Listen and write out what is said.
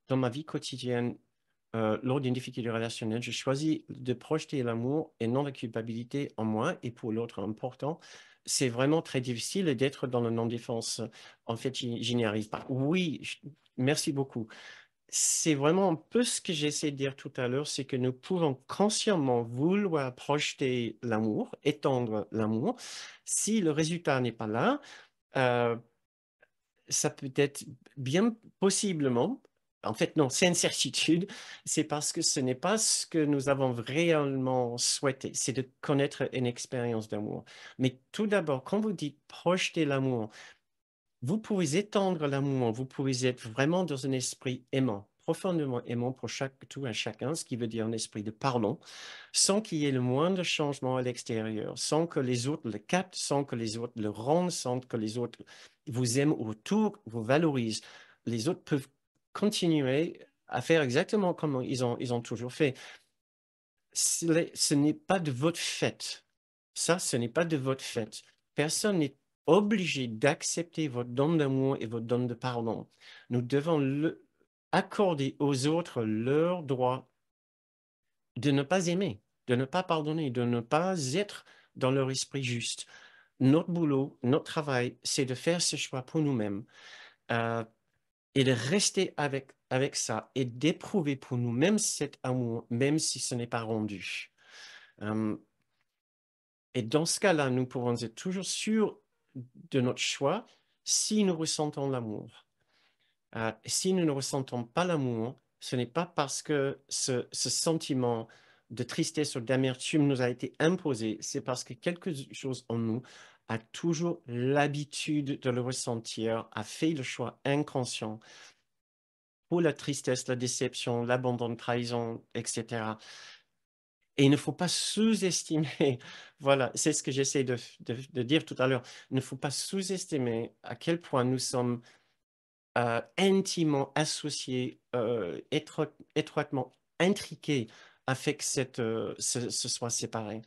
Dans ma vie quotidienne, lors d'une difficulté relationnelle, je choisis de projeter l'amour et non la culpabilité en moi et pour l'autre important. C'est vraiment très difficile d'être dans le non-défense. En fait, je n'y arrive pas. Oui, merci beaucoup. C'est vraiment un peu ce que j'essaie de dire tout à l'heure, c'est que nous pouvons consciemment vouloir projeter l'amour, étendre l'amour. Si le résultat n'est pas là, euh, ça peut être bien possiblement, en fait non, c'est une certitude, c'est parce que ce n'est pas ce que nous avons réellement souhaité, c'est de connaître une expérience d'amour. Mais tout d'abord, quand vous dites projeter l'amour, vous pouvez étendre l'amour, vous pouvez être vraiment dans un esprit aimant, profondément aimant pour tout un chacun, ce qui veut dire un esprit de pardon, sans qu'il y ait le moindre changement à l'extérieur, sans que les autres le captent, sans que les autres le rendent, sans que les autres vous aiment autour, vous valorisent. Les autres peuvent continuer à faire exactement comme ils ont toujours fait. Ce n'est pas de votre fait. Ça, ce n'est pas de votre fait. Personne n'est obligé d'accepter votre don d'amour et votre don de pardon. Nous devons accorder aux autres leur droit de ne pas aimer, de ne pas pardonner, de ne pas être dans leur esprit juste. Notre boulot, notre travail, c'est de faire ce choix pour nous-mêmes euh, et de rester avec ça et d'éprouver pour nous-mêmes cet amour, même si ce n'est pas rendu. Euh, et dans ce cas-là, nous pouvons être toujours sûrs de notre choix si nous ressentons l'amour. Si nous ne ressentons pas l'amour, ce n'est pas parce que ce sentiment de tristesse ou d'amertume nous a été imposé, c'est parce que quelque chose en nous a toujours l'habitude de le ressentir, a fait le choix inconscient pour la tristesse, la déception, l'abandon, trahison, etc. Et il ne faut pas sous-estimer, voilà, c'est ce que j'essaie de dire tout à l'heure, il ne faut pas sous-estimer à quel point nous sommes intimement associés, étroitement intriqués avec ce soit séparé.